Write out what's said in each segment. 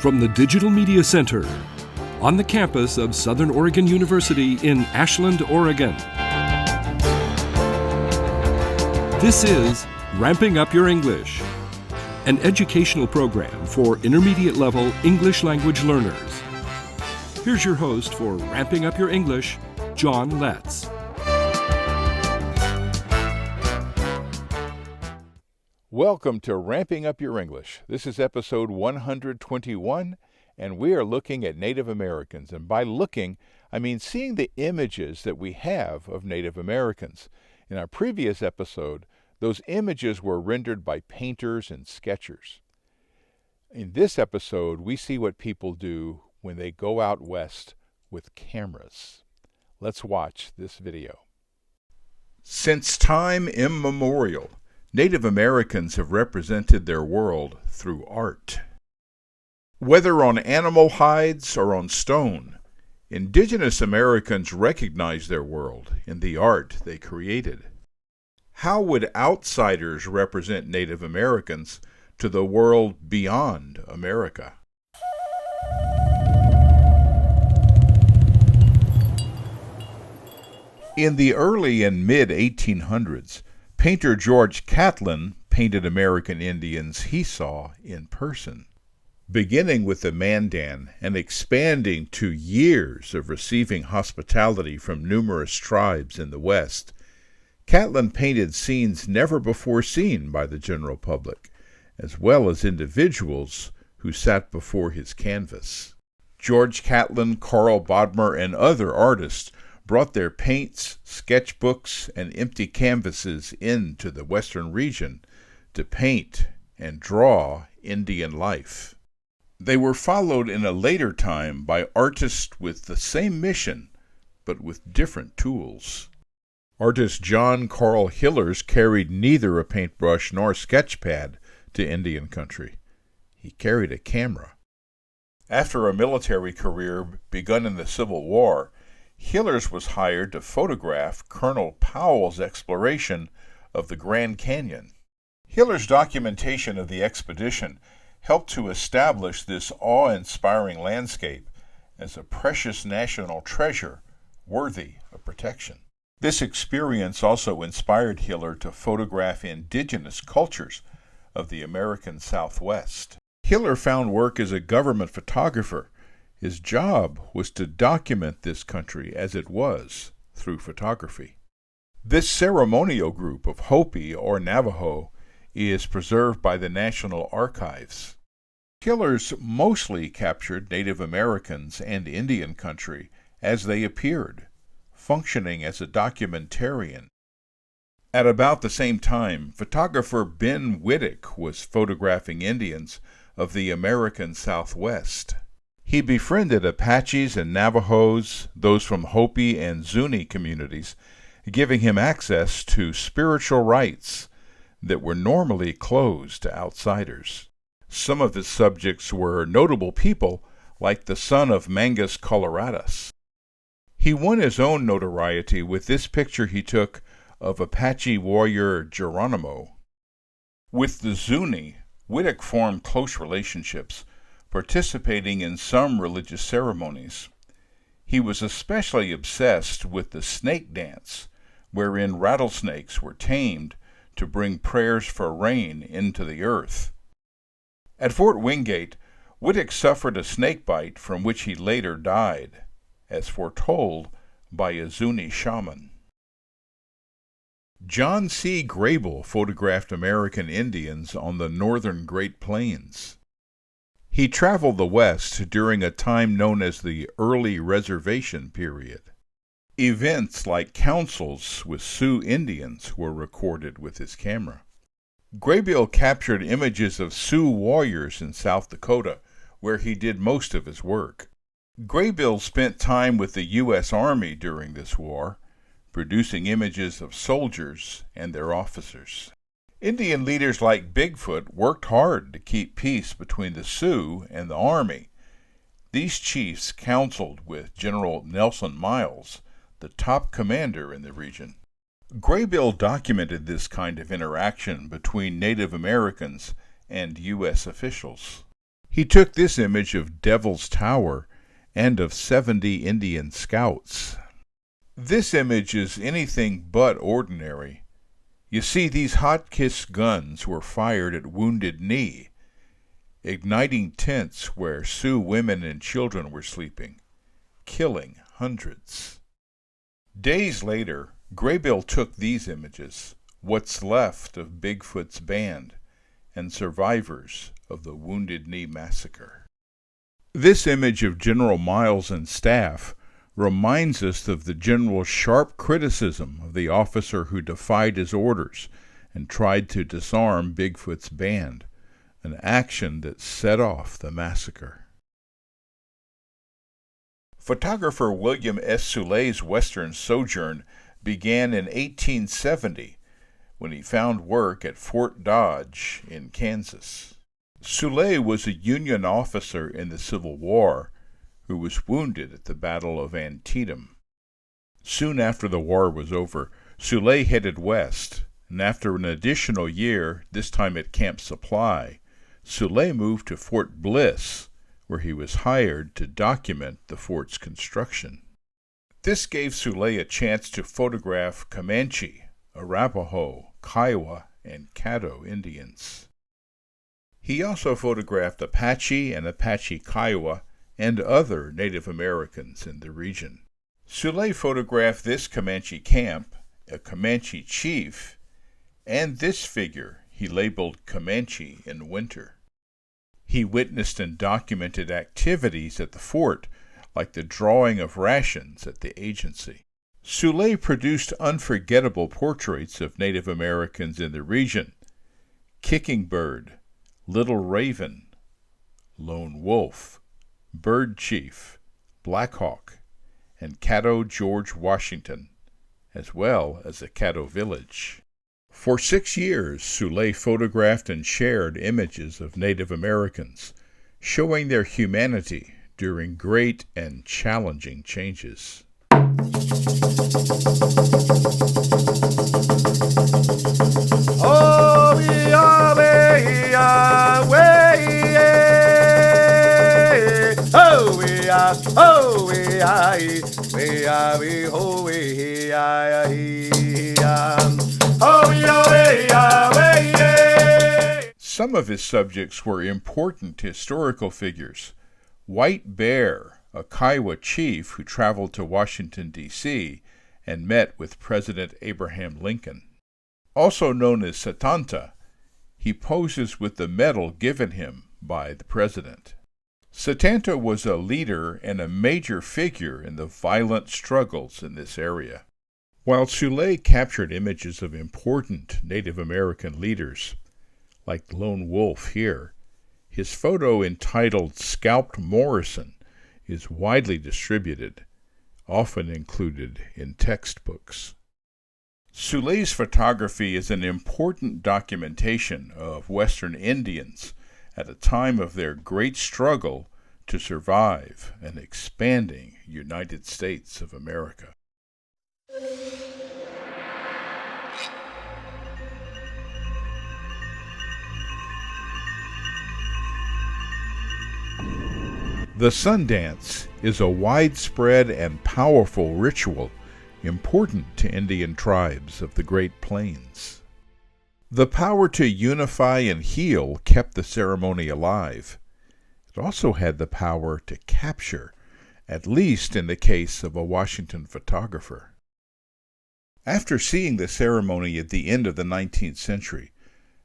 From the Digital Media Center on the campus of Southern Oregon University in Ashland, Oregon. This is Ramping Up Your English, an educational program for intermediate level English language learners. Here's your host for Ramping Up Your English, John Letts. Welcome to Ramping Up Your English. This is episode 121, and we are looking at Native Americans. And by looking, I mean seeing the images that we have of Native Americans. In our previous episode, those images were rendered by painters and sketchers. In this episode, we see what people do when they go out west with cameras. Let's watch this video. Since time immemorial, Native Americans have represented their world through art. Whether on animal hides or on stone, Indigenous Americans recognize their world in the art they created. How would outsiders represent Native Americans to the world beyond America? In the early and mid-1800s, painter George Catlin painted American Indians he saw in person. Beginning with the Mandan and expanding to years of receiving hospitality from numerous tribes in the West, Catlin painted scenes never before seen by the general public, as well as individuals who sat before his canvas. George Catlin, Carl Bodmer, and other artists brought their paints, sketchbooks, and empty canvases into the western region to paint and draw Indian life. They were followed in a later time by artists with the same mission, but with different tools. Artist John Carl Hillers carried neither a paintbrush nor sketchpad to Indian country. He carried a camera. After a military career begun in the Civil War, Hillers was hired to photograph Colonel Powell's exploration of the Grand Canyon. Hillers' documentation of the expedition helped to establish this awe-inspiring landscape as a precious national treasure worthy of protection. This experience also inspired Hiller to photograph indigenous cultures of the American Southwest. Hiller found work as a government photographer. His job was to document this country as it was through photography. This ceremonial group of Hopi or Navajo is preserved by the National Archives. Hillers mostly captured Native Americans and Indian country as they appeared, functioning as a documentarian. At about the same time, photographer Ben Wittick was photographing Indians of the American Southwest. He befriended Apaches and Navajos, those from Hopi and Zuni communities, giving him access to spiritual rites that were normally closed to outsiders. Some of his subjects were notable people like the son of Mangus Coloradus. He won his own notoriety with this picture he took of Apache warrior Geronimo. With the Zuni, Wittick formed close relationships, participating in some religious ceremonies. He was especially obsessed with the snake dance, wherein rattlesnakes were tamed to bring prayers for rain into the earth. At Fort Wingate, Wittick suffered a snake bite from which he later died, as foretold by a Zuni shaman. John C. Grable photographed American Indians on the northern Great Plains. He traveled the West during a time known as the Early Reservation Period. Events like councils with Sioux Indians were recorded with his camera. Grable captured images of Sioux warriors in South Dakota, where he did most of his work. Grable spent time with the U.S. Army during this war, producing images of soldiers and their officers. Indian leaders like Bigfoot worked hard to keep peace between the Sioux and the Army. These chiefs counseled with General Nelson Miles, the top commander in the region. Graybill documented this kind of interaction between Native Americans and U.S. officials. He took this image of Devil's Tower and of 70 Indian scouts. This image is anything but ordinary. You see, these Hotchkiss guns were fired at Wounded Knee, igniting tents where Sioux women and children were sleeping, killing hundreds. Days later, Graybill took these images, what's left of Bigfoot's band, and survivors of the Wounded Knee massacre. This image of General Miles and staff reminds us of the general's sharp criticism of the officer who defied his orders and tried to disarm Bigfoot's band, an action that set off the massacre. Photographer William S. Soulet's Western sojourn began in 1870 when he found work at Fort Dodge in Kansas. Soulet was a Union officer in the Civil War who was wounded at the Battle of Antietam. Soon after the war was over, Soulet headed west, and after an additional year, this time at Camp Supply, Soulet moved to Fort Bliss, where he was hired to document the fort's construction. This gave Soulet a chance to photograph Comanche, Arapaho, Kiowa, and Caddo Indians. He also photographed Apache and Apache Kiowa and other Native Americans in the region. Soulet photographed this Comanche camp, a Comanche chief, and this figure he labeled Comanche in winter. He witnessed and documented activities at the fort, like the drawing of rations at the agency. Soulet produced unforgettable portraits of Native Americans in the region: Kicking Bird, Little Raven, Lone Wolf, Bird Chief, Black Hawk, and Caddo George Washington, as well as a Caddo village. For 6 years, Soulet photographed and shared images of Native Americans, showing their humanity during great and challenging changes. Oh, we are way, oh, we are, oh, we are, we are, we oh, we are, oh, we are, way. Some of his subjects were important historical figures. White Bear, a Kiowa chief who traveled to Washington, D.C., and met with President Abraham Lincoln. Also known as Satanta, he poses with the medal given him by the president. Satanta was a leader and a major figure in the violent struggles in this area. While Soulet captured images of important Native American leaders, like Lone Wolf here, his photo entitled Scalped Morrison is widely distributed, often included in textbooks. Soulet's photography is an important documentation of Western Indians at a time of their great struggle to survive an expanding United States of America. The sun dance is a widespread and powerful ritual important to Indian tribes of the Great Plains. The power to unify and heal kept the ceremony alive. It also had the power to capture, at least in the case of a Washington photographer. After seeing the ceremony at the end of the 19th century,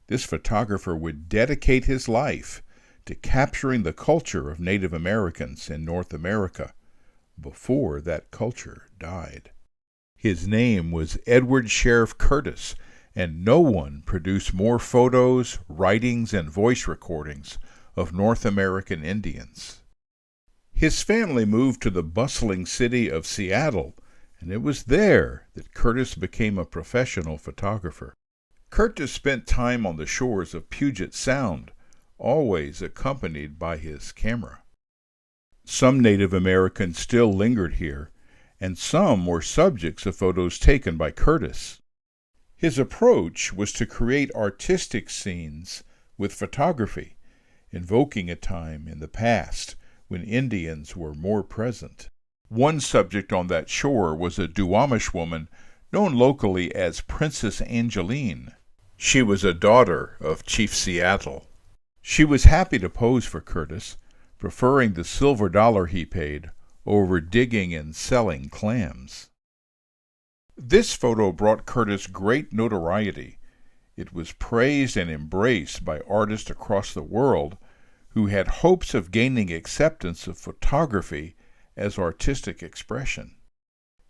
this photographer would dedicate his life to capturing the culture of Native Americans in North America before that culture died. His name was Edward Sheriff Curtis, and no one produced more photos, writings, and voice recordings of North American Indians. His family moved to the bustling city of Seattle, and it was there that Curtis became a professional photographer. Curtis spent time on the shores of Puget Sound, always accompanied by his camera. Some Native Americans still lingered here, and some were subjects of photos taken by Curtis. His approach was to create artistic scenes with photography, invoking a time in the past when Indians were more present. One subject on that shore was a Duwamish woman known locally as Princess Angeline. She was a daughter of Chief Seattle. She was happy to pose for Curtis, preferring the silver dollar he paid over digging and selling clams. This photo brought Curtis great notoriety. It was praised and embraced by artists across the world who had hopes of gaining acceptance of photography as artistic expression.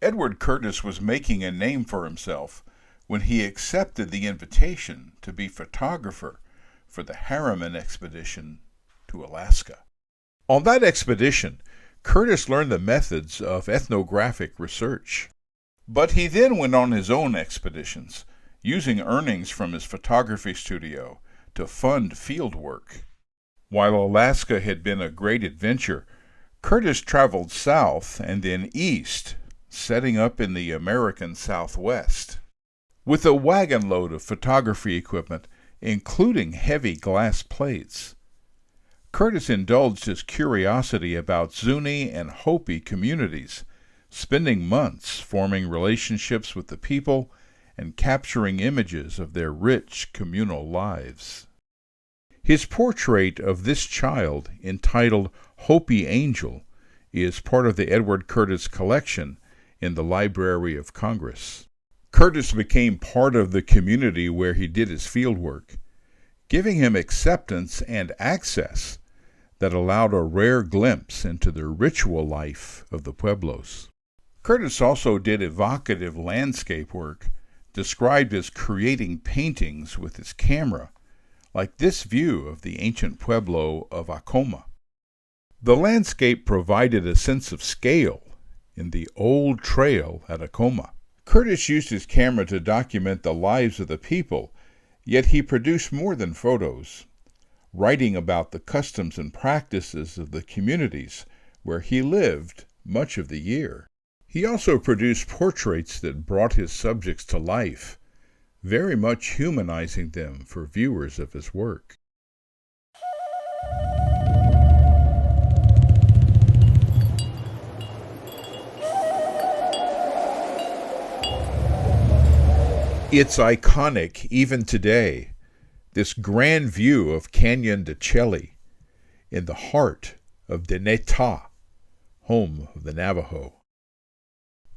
Edward Curtis was making a name for himself when he accepted the invitation to be photographer for the Harriman expedition to Alaska. On that expedition, Curtis learned the methods of ethnographic research. But he then went on his own expeditions, using earnings from his photography studio to fund field work. While Alaska had been a great adventure, Curtis traveled south and then east, setting up in the American Southwest. With a wagon load of photography equipment, including heavy glass plates, Curtis indulged his curiosity about Zuni and Hopi communities, spending months forming relationships with the people and capturing images of their rich communal lives. His portrait of this child, entitled Hopi Angel, is part of the Edward Curtis collection in the Library of Congress. Curtis became part of the community where he did his fieldwork, giving him acceptance and access that allowed a rare glimpse into the ritual life of the Pueblos. Curtis also did evocative landscape work, described as creating paintings with his camera, like this view of the ancient pueblo of Acoma. The landscape provided a sense of scale in the old trail at Acoma. Curtis used his camera to document the lives of the people, yet he produced more than photos, writing about the customs and practices of the communities where he lived much of the year. He also produced portraits that brought his subjects to life, very much humanizing them for viewers of his work. It's iconic even today, this grand view of Canyon de Chelly in the heart of Deneta, home of the Navajo.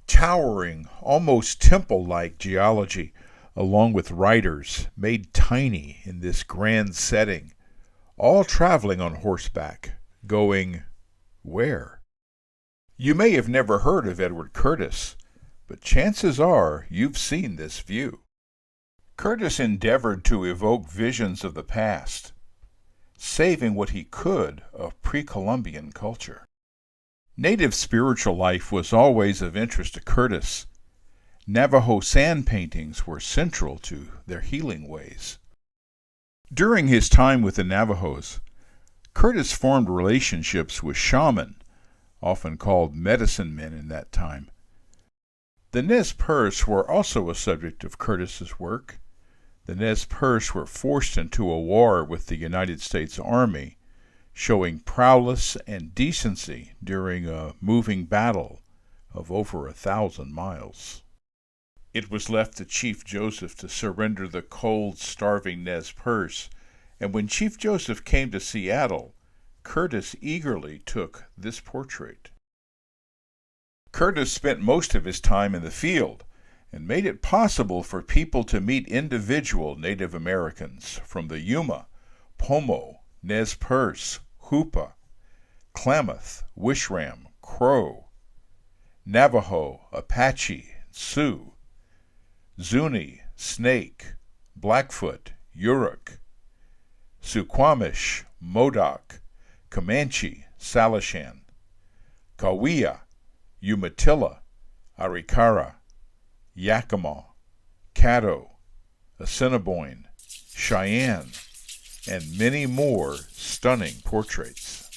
Towering, almost temple-like geology, along with riders made tiny in this grand setting, all traveling on horseback, going where? You may have never heard of Edward Curtis, but chances are you've seen this view. Curtis endeavored to evoke visions of the past, saving what he could of pre-Columbian culture. Native spiritual life was always of interest to Curtis. Navajo sand paintings were central to their healing ways. During his time with the Navajos, Curtis formed relationships with shamans, often called medicine men in that time. The Nez Perce were also a subject of Curtis's work. The Nez Perce were forced into a war with the United States Army, showing prowess and decency during a moving battle of over 1,000 miles. It was left to Chief Joseph to surrender the cold, starving Nez Perce, and when Chief Joseph came to Seattle, Curtis eagerly took this portrait. Curtis spent most of his time in the field and made it possible for people to meet individual Native Americans from the Yuma, Pomo, Nez Perce, Hupa, Klamath, Wishram, Crow, Navajo, Apache, Sioux, Zuni, Snake, Blackfoot, Yurok, Suquamish, Modoc, Comanche, Salishan, Kawiya, Umatilla, Arikara, Yakima, Caddo, Assiniboine, Cheyenne, and many more stunning portraits.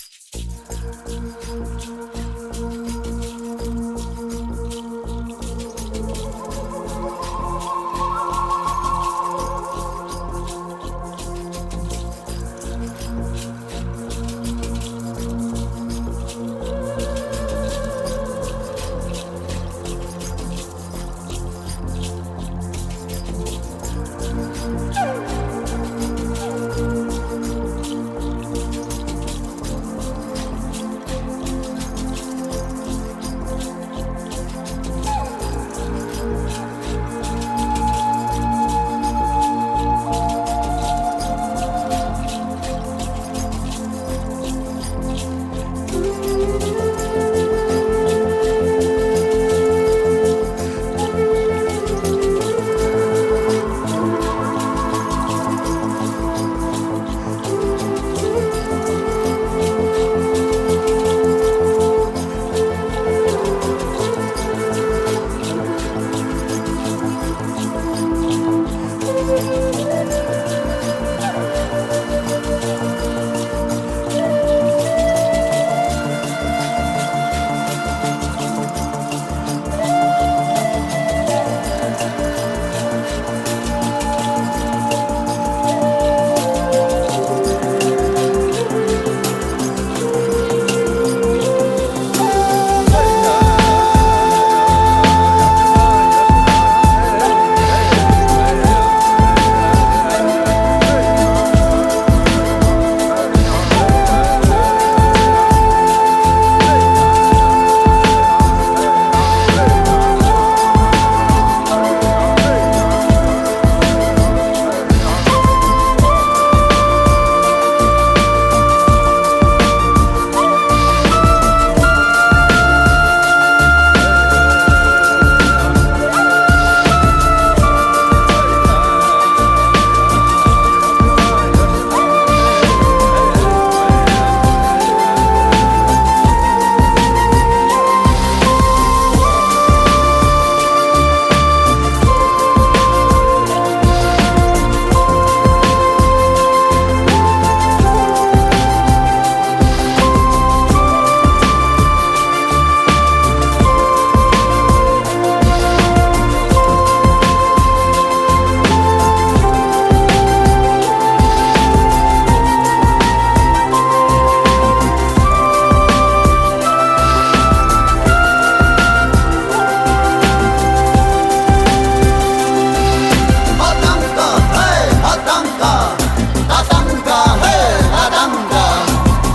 tatanka, hey, tatanka,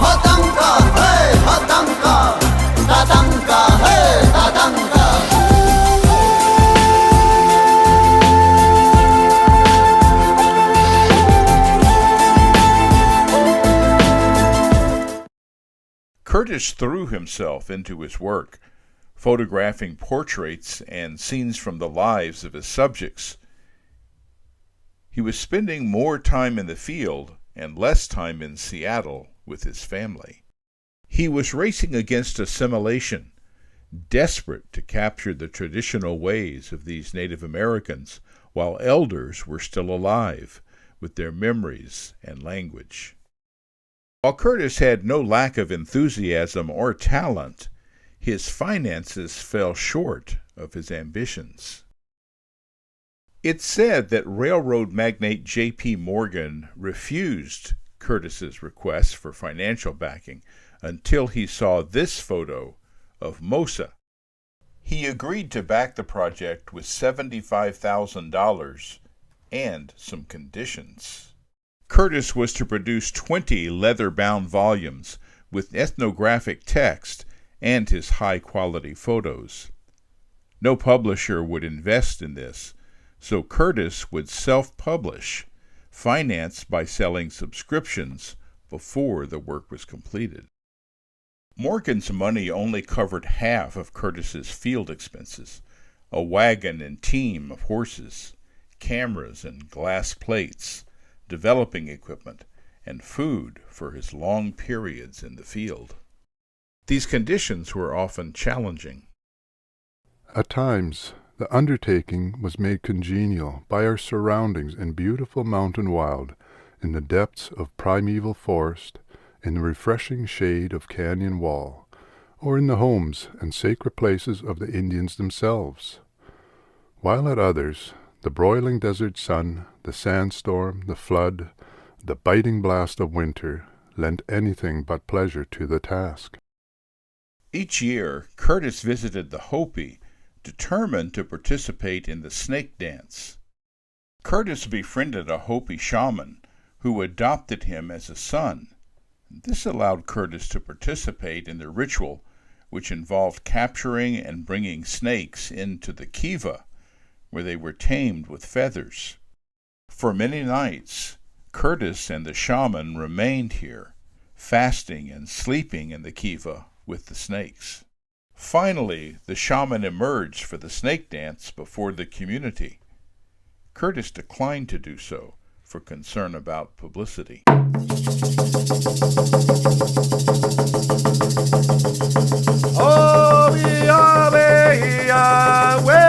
tatanka, hey, tatanka, tatanka, hey, tatanka. Curtis threw himself into his work, photographing portraits and scenes from the lives of his subjects. He was spending more time in the field and less time in Seattle with his family. He was racing against assimilation, desperate to capture the traditional ways of these Native Americans while elders were still alive with their memories and language. While Curtis had no lack of enthusiasm or talent, his finances fell short of his ambitions. It's said that railroad magnate J.P. Morgan refused Curtis's request for financial backing until he saw this photo of Mosa. He agreed to back the project with $75,000 and some conditions. Curtis was to produce 20 leather-bound volumes with ethnographic text and his high-quality photos. No publisher would invest in this, so Curtis would self-publish, financed by selling subscriptions before the work was completed. Morgan's money only covered half of Curtis's field expenses, a wagon and team of horses, cameras and glass plates, developing equipment, and food for his long periods in the field. These conditions were often challenging. At times, the undertaking was made congenial by our surroundings in beautiful mountain wild, in the depths of primeval forest, in the refreshing shade of canyon wall, or in the homes and sacred places of the Indians themselves. While at others, the broiling desert sun, the sandstorm, the flood, the biting blast of winter lent anything but pleasure to the task. Each year, Curtis visited the Hopi, determined to participate in the snake dance. Curtis befriended a Hopi shaman who adopted him as a son. This allowed Curtis to participate in the ritual, which involved capturing and bringing snakes into the kiva, where they were tamed with feathers. For many nights, Curtis and the shaman remained here, fasting and sleeping in the kiva with the snakes. Finally, the shaman emerged for the snake dance before the community. Curtis declined to do so for concern about publicity. Oh, we are way,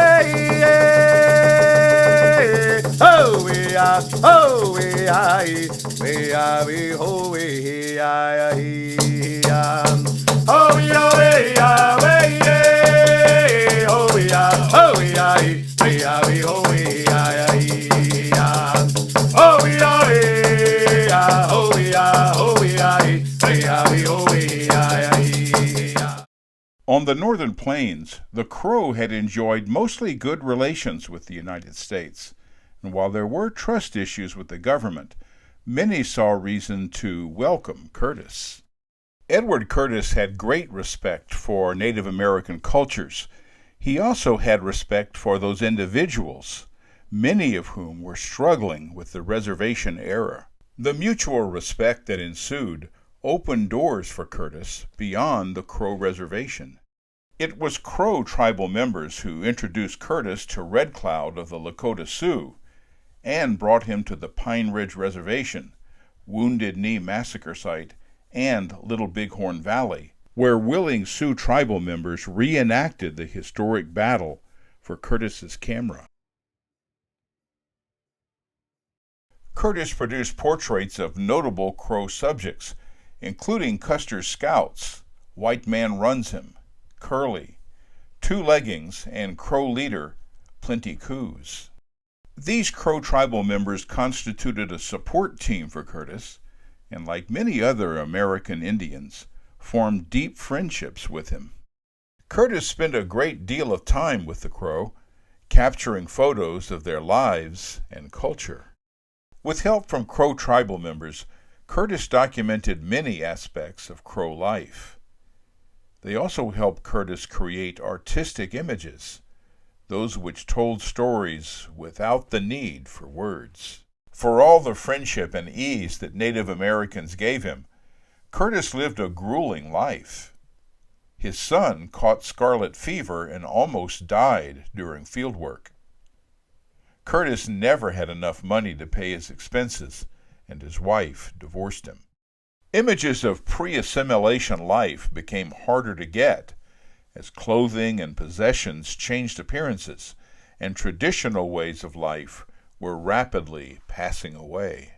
oh, we are, oh, we are, we are, we ho, we are, oh, we are, we are, oh, we are, oh, we are, we are, we ho, we are, oh, we are, oh, we are, oh, we are, we are, we ho, we are. On the northern plains, the Crow had enjoyed mostly good relations with the United States, and while there were trust issues with the government, many saw reason to welcome Curtis. Edward Curtis had great respect for Native American cultures. He also had respect for those individuals, many of whom were struggling with the reservation era. The mutual respect that ensued opened doors for Curtis beyond the Crow Reservation. It was Crow tribal members who introduced Curtis to Red Cloud of the Lakota Sioux and brought him to the Pine Ridge Reservation, Wounded Knee Massacre Site, and Little Bighorn Valley, where willing Sioux tribal members reenacted the historic battle for Curtis's camera. Curtis produced portraits of notable Crow subjects, including Custer's Scouts, White Man Runs Him, Curly, Two Leggings, and Crow leader Plenty Coues. These Crow tribal members constituted a support team for Curtis, and like many other American Indians, formed deep friendships with him. Curtis spent a great deal of time with the Crow, capturing photos of their lives and culture. With help from Crow tribal members, Curtis documented many aspects of Crow life. They also helped Curtis create artistic images, those which told stories without the need for words. For all the friendship and ease that Native Americans gave him, Curtis lived a grueling life. His son caught scarlet fever and almost died during field work. Curtis never had enough money to pay his expenses, and his wife divorced him. Images of pre-assimilation life became harder to get as clothing and possessions changed appearances, and traditional ways of life were rapidly passing away.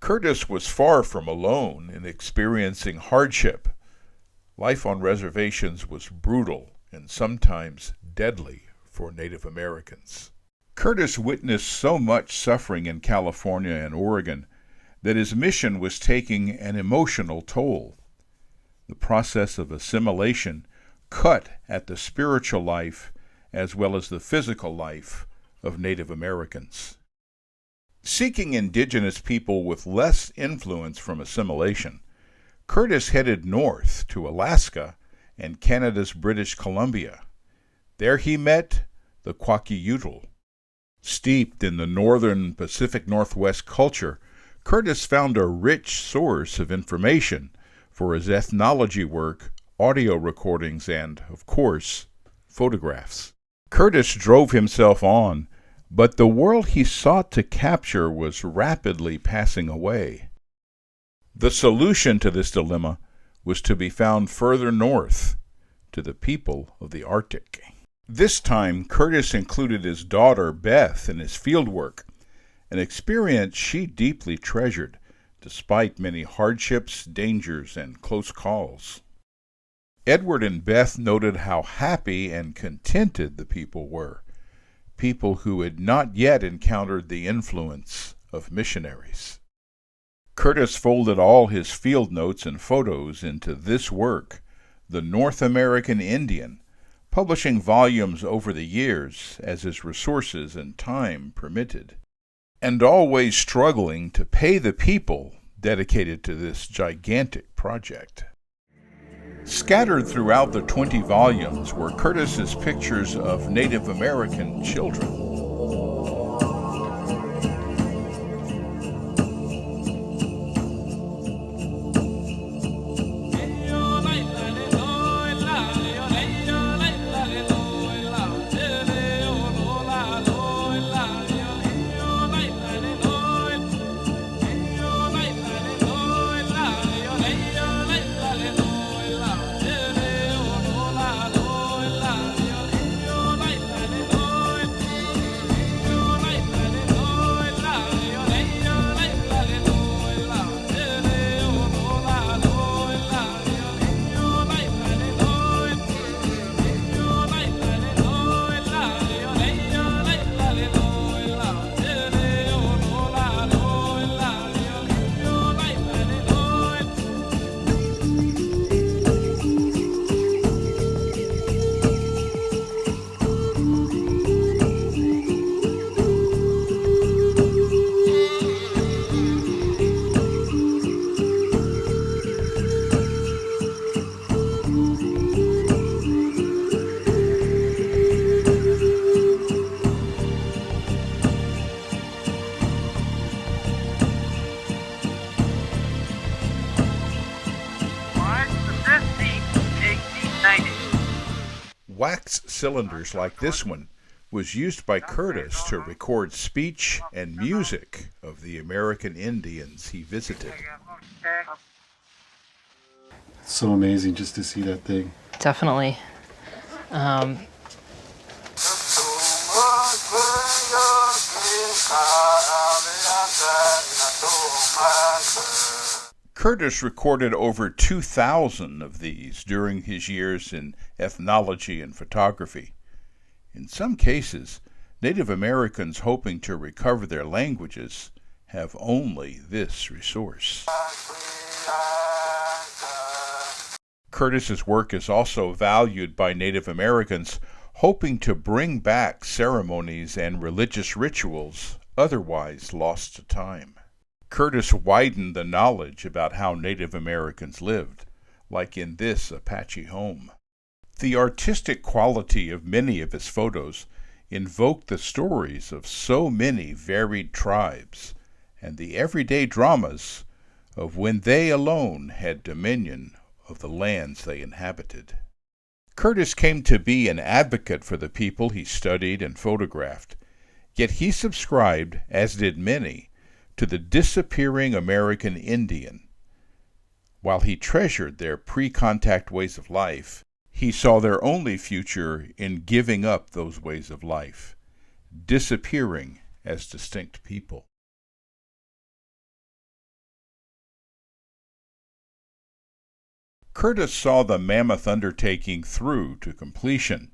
Curtis was far from alone in experiencing hardship. Life on reservations was brutal and sometimes deadly for Native Americans. Curtis witnessed so much suffering in California and Oregon that his mission was taking an emotional toll. The process of assimilation cut at the spiritual life as well as the physical life of Native Americans. Seeking indigenous people with less influence from assimilation, Curtis headed north to Alaska and Canada's British Columbia. There he met the Kwakiutl. Steeped in the northern Pacific Northwest culture, Curtis found a rich source of information for his ethnology work, audio recordings, and, of course, photographs. Curtis drove himself on, but the world he sought to capture was rapidly passing away. The solution to this dilemma was to be found further north, to the people of the Arctic. This time, Curtis included his daughter, Beth, in his fieldwork, an experience she deeply treasured, despite many hardships, dangers, and close calls. Edward and Beth noted how happy and contented the people were, people who had not yet encountered the influence of missionaries. Curtis folded all his field notes and photos into this work, The North American Indian, publishing volumes over the years as his resources and time permitted, and always struggling to pay the people dedicated to this gigantic project. Scattered throughout the 20 volumes were Curtis's pictures of Native American children. Wax cylinders like this one was used by Curtis to record speech and music of the American Indians he visited. It's so amazing just to see that thing. Definitely. Curtis recorded over 2,000 of these during his years in ethnology and photography. In some cases, Native Americans hoping to recover their languages have only this resource. Curtis's work is also valued by Native Americans hoping to bring back ceremonies and religious rituals otherwise lost to time. Curtis widened the knowledge about how Native Americans lived, like in this Apache home. The artistic quality of many of his photos invoked the stories of so many varied tribes and the everyday dramas of when they alone had dominion of the lands they inhabited. Curtis came to be an advocate for the people he studied and photographed, yet he subscribed, as did many, to the disappearing American Indian. While he treasured their pre-contact ways of life, he saw their only future in giving up those ways of life, disappearing as distinct people. Curtis saw the mammoth undertaking through to completion.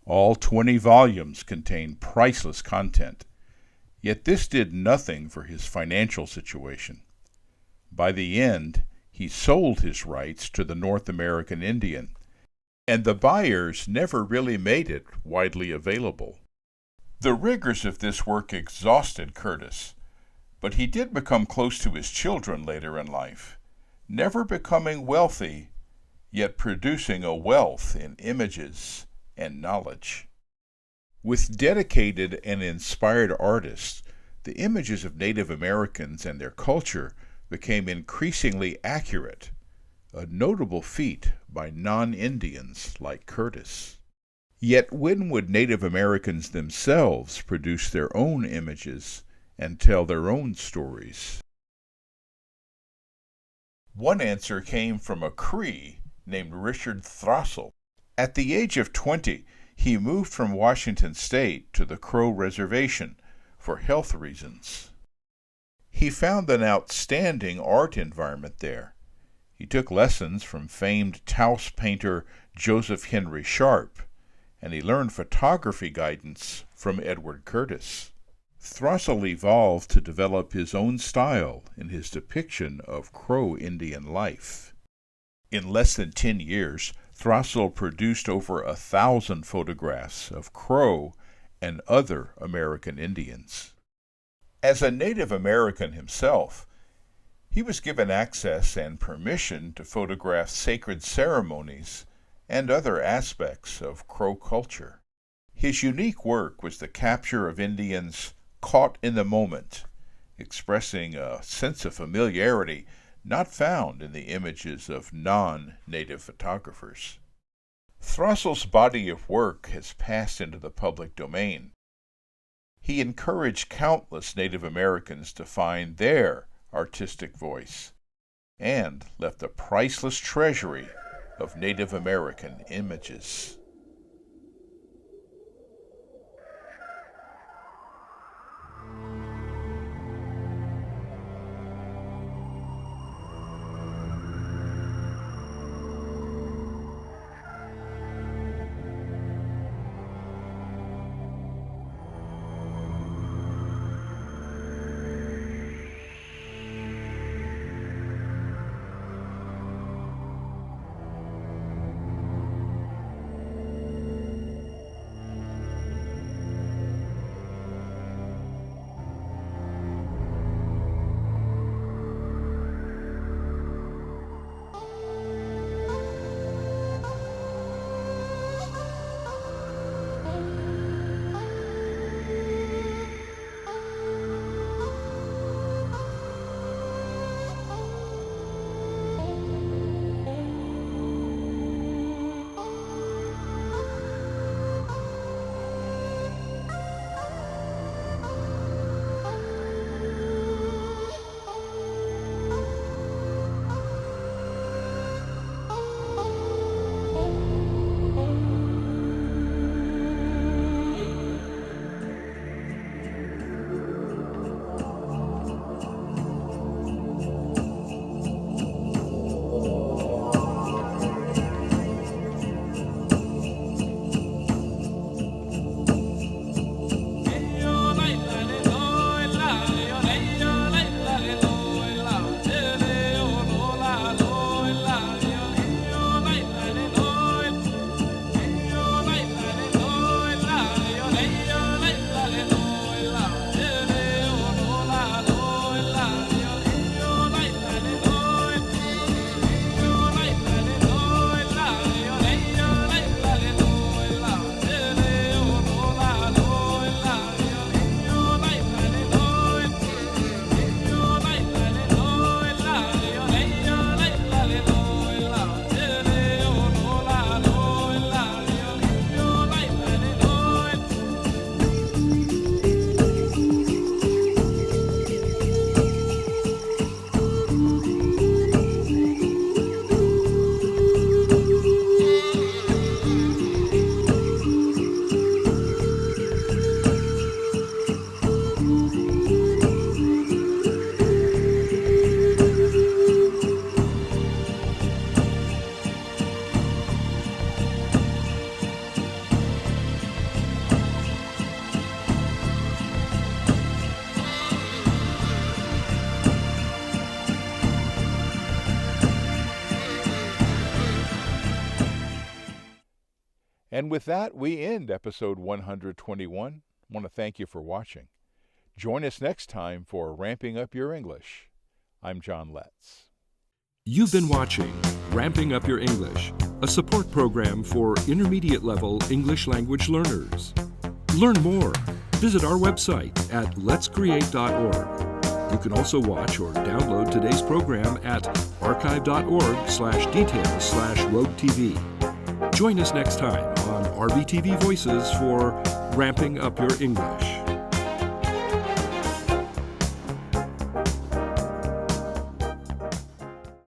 All 20 volumes contain priceless content, yet this did nothing for his financial situation. By the end, he sold his rights to the North American Indian, and the buyers never really made it widely available. The rigors of this work exhausted Curtis, but he did become close to his children later in life, never becoming wealthy, yet producing a wealth in images and knowledge. With dedicated and inspired artists, the images of Native Americans and their culture became increasingly accurate, a notable feat by non-Indians like Curtis. Yet when would Native Americans themselves produce their own images and tell their own stories? One answer came from a Cree named Richard Throssell. At the age of 20, he moved from Washington State to the Crow Reservation for health reasons. He found an outstanding art environment there. He took lessons from famed Taos painter Joseph Henry Sharp, and he learned photography guidance from Edward Curtis. Throssell evolved to develop his own style in his depiction of Crow Indian life. In less than 10 years, Throssell produced over 1,000 photographs of Crow and other American Indians. As a Native American himself, he was given access and permission to photograph sacred ceremonies and other aspects of Crow culture. His unique work was the capture of Indians caught in the moment, expressing a sense of familiarity not found in the images of non-native photographers. Throssell's body of work has passed into the public domain. He encouraged countless Native Americans to find their artistic voice, and left a priceless treasury of Native American images. And with that, we end episode 121. I want to thank you for watching. Join us next time for Ramping Up Your English. I'm John Letts. You've been watching Ramping Up Your English, a support program for intermediate-level English language learners. Learn more. Visit our website at letscreate.org. You can also watch or download today's program at archive.org/details/roguetv. Join us next time on RBTV Voices for Ramping Up Your English.